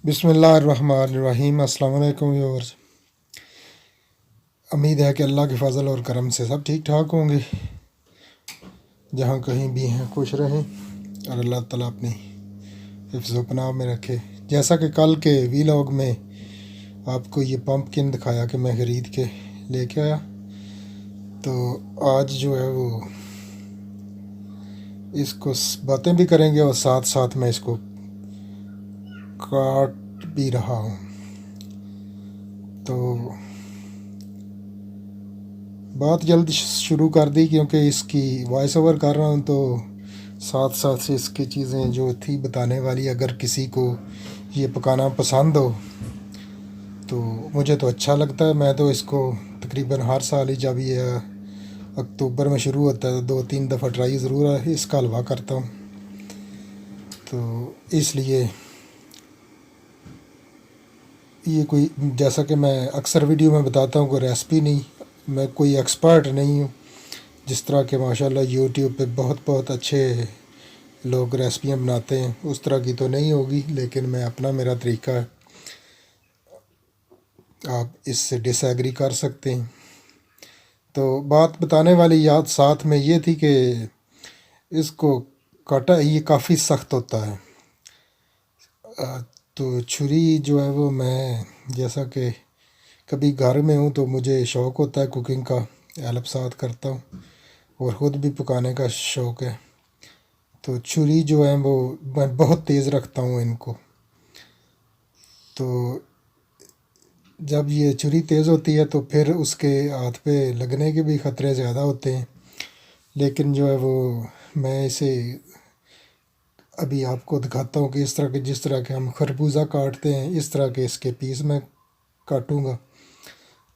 बिस्मिल्लाहिर्रहमानिर्रहीम। अस्सलाम वालेकुम व्यूअर्स। उम्मीद है कि अल्लाह के फ़ज़ल और करम से सब ठीक ठाक होंगे। जहाँ कहीं भी हैं खुश रहें और अल्लाह ताला अपनी हिफ्ज़ व पनाह में रखे। जैसा कि कल के वीलॉग में आपको ये पम्पकिन दिखाया कि मैं ख़रीद के लेके आया, तो आज जो है वो इसको बातें भी करेंगे और साथ साथ मैं इसको काट भी रहा हूँ। तो बात जल्द शुरू कर दी क्योंकि इसकी वॉइस ओवर कर रहा हूँ, तो साथ साथ से इसकी चीज़ें जो थी बताने वाली, अगर किसी को ये पकाना पसंद हो तो मुझे तो अच्छा लगता है। मैं तो इसको तकरीबन हर साल ही जब ये अक्टूबर में शुरू होता है तो 2-3 दफ़ा ट्राई ज़रूर इसका हलवा करता हूँ। तो इसलिए ये कोई, जैसा कि मैं अक्सर वीडियो में बताता हूँ, कोई रेसिपी नहीं, मैं कोई एक्सपर्ट नहीं हूँ। जिस तरह के माशाल्लाह यूट्यूब पे बहुत बहुत अच्छे लोग रेसिपियाँ बनाते हैं उस तरह की तो नहीं होगी, लेकिन मैं अपना मेरा तरीका है, आप इससे डिसएग्री कर सकते हैं। तो बात बताने वाली याद साथ में ये थी कि इसको काटा ये काफ़ी सख्त होता है। तो छुरी जो है वो, मैं जैसा कि कभी घर में हूँ तो मुझे शौक़ होता है कुकिंग का, हेल्प साथ करता हूँ और ख़ुद भी पकाने का शौक़ है। तो छुरी जो है वो मैं बहुत तेज़ रखता हूँ इनको। तो जब ये छुरी तेज़ होती है तो फिर उसके हाथ पे लगने के भी ख़तरे ज़्यादा होते हैं, लेकिन जो है वो मैं इसे अभी आपको दिखाता हूँ कि इस तरह के, जिस तरह के हम खरबूजा काटते हैं इस तरह के इसके पीस में काटूँगा।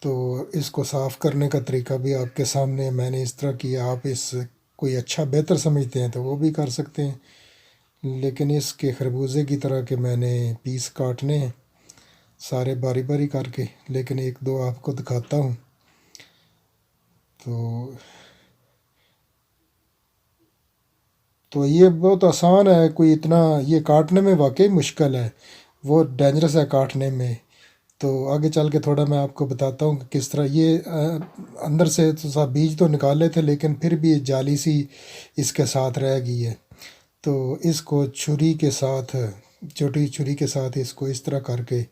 तो इसको साफ़ करने का तरीका भी आपके सामने मैंने इस तरह किया। आप इस कोई अच्छा बेहतर समझते हैं तो वो भी कर सकते हैं, लेकिन इसके खरबूजे की तरह के मैंने पीस काटने हैं सारे बारी बारी करके, लेकिन एक दो आपको दिखाता हूँ। तो ये बहुत आसान है, कोई इतना ये काटने में वाकई मुश्किल है, वो डेंजरस है काटने में। तो आगे चल के थोड़ा मैं आपको बताता हूँ कि किस तरह ये अंदर से तो सब बीज तो निकाले थे, लेकिन फिर भी जाली सी इसके साथ रह गई है। तो इसको छुरी के साथ, छोटी छुरी के साथ इसको इस तरह करके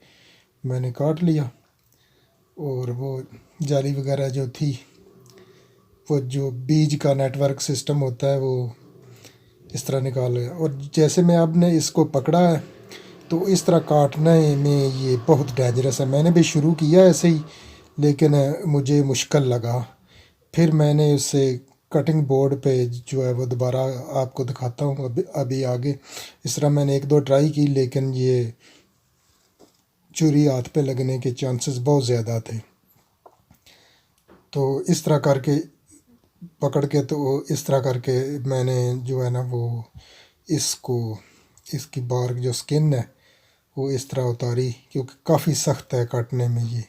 मैंने काट लिया, और वो जाली वगैरह जो थी, वो जो बीज का नेटवर्क सिस्टम होता है वो इस तरह निकाल लिया। और जैसे मैं आपने इसको पकड़ा है तो इस तरह काटने में ये बहुत डेंजरस है। मैंने भी शुरू किया ऐसे ही, लेकिन मुझे मुश्किल लगा। फिर मैंने उसे कटिंग बोर्ड पे जो है वो दोबारा आपको दिखाता हूँ अभी आगे। इस तरह मैंने एक दो ट्राई की, लेकिन ये छुरी हाथ पे लगने के चांसेस बहुत ज़्यादा थे। तो इस तरह करके पकड़ के, तो इस तरह करके मैंने जो है ना वो इसको, इसकी बाहर जो स्किन है वो इस तरह उतारी, क्योंकि काफ़ी सख्त है काटने में ये।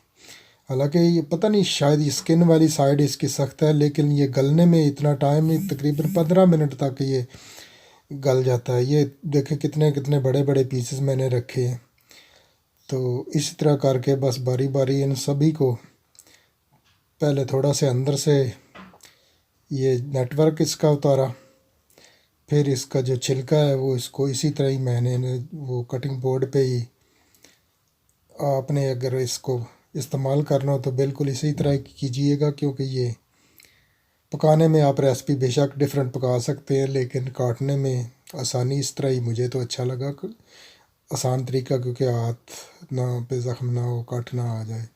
हालांकि ये पता नहीं, शायद ये स्किन वाली साइड इसकी सख्त है, लेकिन ये गलने में इतना टाइम नहीं, तकरीबन 15 मिनट तक ये गल जाता है। ये देखे कितने कितने बड़े बड़े पीसेस मैंने रखे हैं। तो इस तरह करके बस बारी बारी इन सभी को, पहले थोड़ा से अंदर से ये नेटवर्क इसका उतारा, फिर इसका जो छिलका है वो इसको इसी तरह ही मैंने वो कटिंग बोर्ड पे ही, आपने अगर इसको इस्तेमाल करना हो तो बिल्कुल इसी तरह कीजिएगा, क्योंकि ये पकाने में आप रेसिपी बेशक डिफरेंट पका सकते हैं, लेकिन काटने में आसानी इस तरह ही मुझे तो अच्छा लगा, आसान तरीका, क्योंकि हाथ ना पे ज़ख्म ना हो, काटना आ जाए।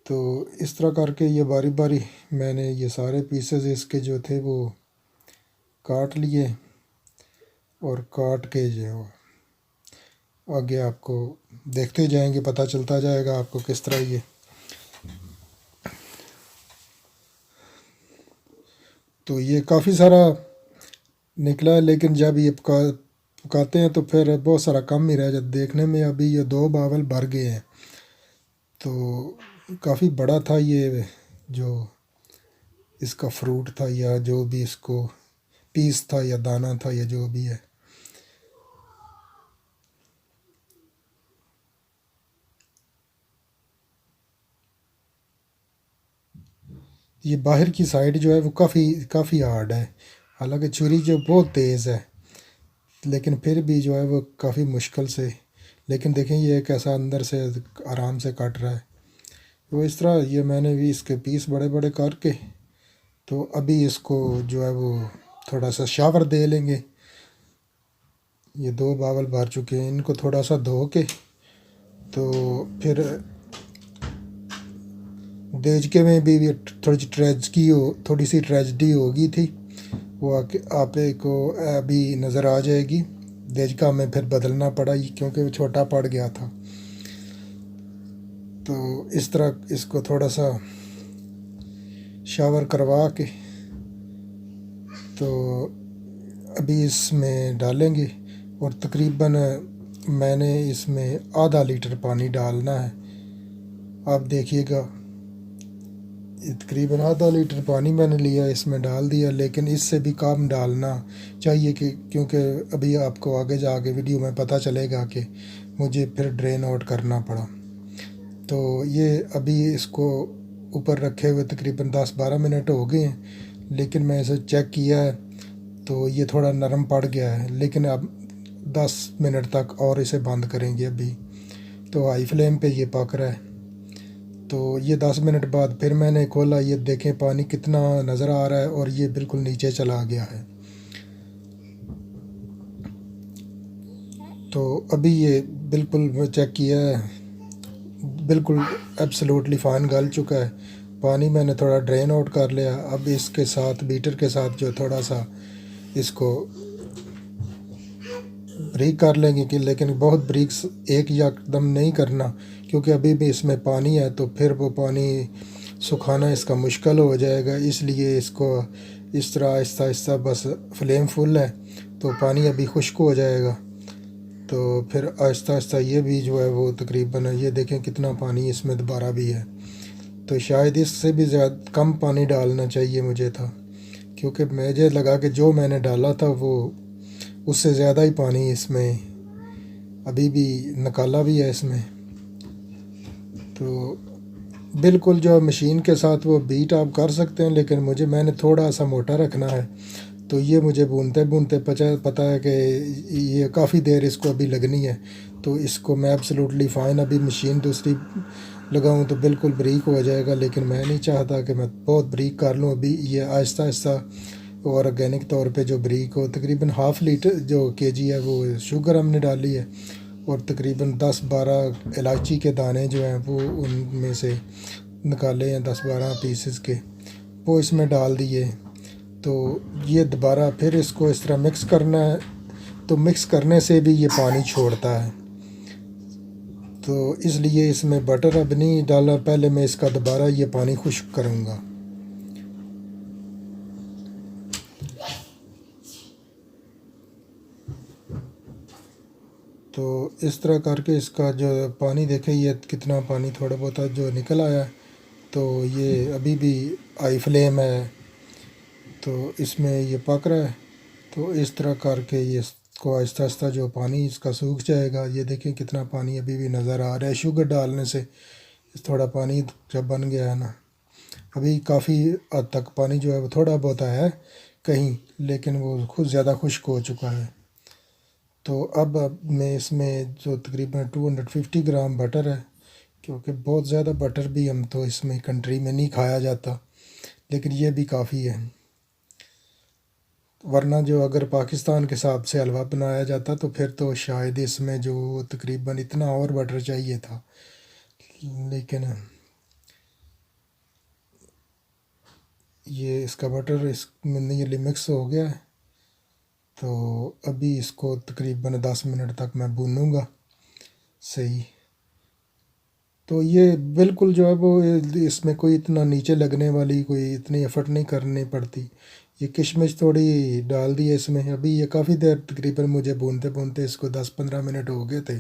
तो इस तरह करके ये बारी बारी मैंने ये सारे पीसेस इसके जो थे वो काट लिए, और काट के जो आगे आपको देखते जाएंगे, पता चलता जाएगा आपको किस तरह ये। तो ये काफ़ी सारा निकला, लेकिन जब ये पकाते हैं तो फिर बहुत सारा कम ही रह जाता। देखने में अभी ये 2 बावल भर गए हैं, तो काफ़ी बड़ा था ये जो इसका फ्रूट था, या जो भी इसको पीस था या दाना था या जो भी है। ये बाहर की साइड जो है वो काफ़ी काफ़ी हार्ड है, हालांकि छुरी जो बहुत तेज़ है, लेकिन फिर भी जो है वो काफ़ी मुश्किल से, लेकिन देखें ये कैसा अंदर से आराम से काट रहा है। वो इस तरह ये मैंने भी इसके पीस बड़े बड़े करके, तो अभी इसको जो है वो थोड़ा सा शावर दे लेंगे। ये 2 बावल भर चुके हैं, इनको थोड़ा सा धो के, तो फिर देजके में भी थोड़ी सी ट्रेजडी होगी थी, वो आप को अभी नज़र आ जाएगी। देजका में फिर बदलना पड़ा क्योंकि वो छोटा पड़ गया था। तो इस तरह इसको थोड़ा सा शावर करवा के, तो अभी इसमें डालेंगे, और तकरीबन मैंने इसमें आधा लीटर पानी डालना है। आप देखिएगा, तकरीबन आधा लीटर पानी मैंने लिया, इसमें डाल दिया, लेकिन इससे भी कम डालना चाहिए क्योंकि अभी आपको आगे जाके वीडियो में पता चलेगा कि मुझे फिर ड्रेन आउट करना पड़ा। तो ये अभी इसको ऊपर रखे हुए तकरीबन 10-12 मिनट हो गए हैं, लेकिन मैं इसे चेक किया है तो ये थोड़ा नरम पड़ गया है, लेकिन अब 10 मिनट तक और इसे बंद करेंगे अभी। तो हाई फ्लेम पे ये पक रहा है। तो ये 10 मिनट बाद फिर मैंने खोला, ये देखें पानी कितना नज़र आ रहा है और ये बिल्कुल नीचे चला गया है। तो अभी ये बिल्कुल चेक किया है, बिल्कुल एब्सोल्युटली फ़ाइन गल चुका है। पानी मैंने थोड़ा ड्रेन आउट कर लिया। अब इसके साथ बीटर के साथ जो थोड़ा सा इसको ब्रीक कर लेंगे कि, लेकिन बहुत ब्रीक एक यकदम नहीं करना, क्योंकि अभी भी इसमें पानी है, तो फिर वो पानी सुखाना इसका मुश्किल हो जाएगा। इसलिए इसको इस तरह आहिस्ता आहिस्ता, बस फ्लेम फुल है तो पानी अभी खुश्क हो जाएगा, तो फिर आहिस्ता आहिस्ता ये भी जो है वो तकरीबन, ये देखें कितना पानी इसमें दोबारा भी है। तो शायद इससे भी ज़्यादा कम पानी डालना चाहिए मुझे था, क्योंकि मुझे लगा कि जो मैंने डाला था वो उससे ज़्यादा ही पानी इसमें अभी भी निकाला भी है इसमें। तो बिल्कुल जो मशीन के साथ वो बीट आप कर सकते हैं, लेकिन मैंने थोड़ा सा मोटा रखना है, तो ये मुझे भूनते भूनते पता है कि ये काफ़ी देर इसको अभी लगनी है। तो इसको मैं एब्सोल्युटली फ़ाइन, अभी मशीन दूसरी लगाऊं तो बिल्कुल ब्रीक हो जाएगा, लेकिन मैं नहीं चाहता कि मैं बहुत ब्रीक कर लूं। अभी ये आहिस्ता आहिस्ता और ऑर्गेनिक तौर पे जो ब्रीक हो, तकरीबन हाफ़ लीटर जो केजी है वो शुगर हमने डाली है, और तकरीबन 10-12 इलायची के दाने जो हैं वो उनमें से निकाले हैं, 10-12 पीसेस के, वो इसमें डाल दिए। तो ये दोबारा फिर इसको इस तरह मिक्स करना है। तो मिक्स करने से भी ये पानी छोड़ता है, तो इसलिए इसमें बटर अब नहीं डालना, पहले मैं इसका दोबारा ये पानी खुश्क करूँगा। तो इस तरह करके इसका जो पानी देखे, ये कितना पानी थोड़ा बहुत जो निकल आया, तो ये अभी भी हाई फ्लेम है, तो इसमें ये पक रहा है। तो इस तरह करके ये इसको आहिस्ता आहिस्ता जो पानी इसका सूख जाएगा। ये देखें कितना पानी अभी भी नज़र आ रहा है, शुगर डालने से थोड़ा पानी जब बन गया है ना, अभी काफ़ी हद तक पानी जो है वो थोड़ा बहुत है कहीं, लेकिन वो खुद ज़्यादा खुश्क हो चुका है। तो अब मैं इसमें जो तकरीबन 250 ग्राम बटर है, क्योंकि बहुत ज़्यादा बटर भी हम तो इसमें कंट्री में नहीं खाया जाता, लेकिन ये भी काफ़ी है, वरना जो अगर पाकिस्तान के हिसाब से हलवा बनाया जाता तो फिर तो शायद इसमें जो तकरीबन इतना और बटर चाहिए था, लेकिन ये इसका बटर इसमें नीयरली मिक्स हो गया है। तो अभी इसको तकरीबन 10 मिनट तक मैं भूनूंगा सही। तो ये बिल्कुल जो है वो इसमें कोई इतना नीचे लगने वाली कोई इतनी एफर्ट नहीं करनी पड़ती। ये किशमिश थोड़ी डाल दी है इसमें, अभी ये काफ़ी देर तकरीबन मुझे भूनते भूनते इसको 10-15 मिनट हो गए थे।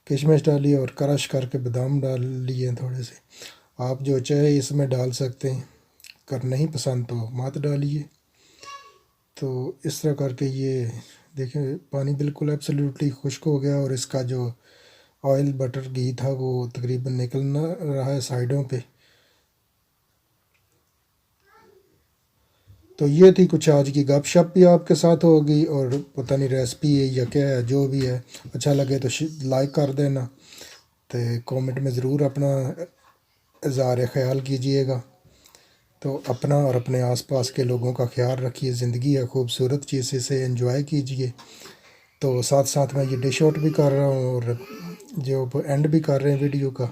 किशमिश डाली और क्रश करके बादाम डाल लिए थोड़े से, आप जो चाहे इसमें डाल सकते हैं, कर नहीं पसंद तो मत डालिए। तो इस तरह करके ये देखें पानी बिल्कुल एब्सोल्युटली खुश्क हो गया, और इसका जो ऑयल बटर घी था वो तकरीबन निकलना रहा है साइडों पे। तो ये थी कुछ आज की गपशप भी आपके साथ होगी, और पता नहीं रेसिपी है या क्या है, जो भी है अच्छा लगे तो लाइक कर देना, तो कमेंट में ज़रूर अपना इज़हार ख्याल कीजिएगा। तो अपना और अपने आसपास के लोगों का ख्याल रखिए। ज़िंदगी है खूबसूरत चीज़, इसे एंजॉय कीजिए। तो साथ साथ मैं ये डिश आउट भी कर रहा हूँ और जो एंड भी कर रहे हैं वीडियो का।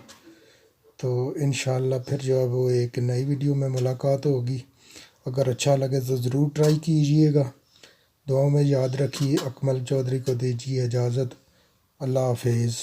तो इंशाल्लाह फिर जो है वो एक नई वीडियो में मुलाकात होगी। अगर अच्छा लगे तो ज़रूर ट्राई कीजिएगा। दुआओं में याद रखिए। अकमल चौधरी को दीजिए इजाज़त। अल्लाह हाफिज़।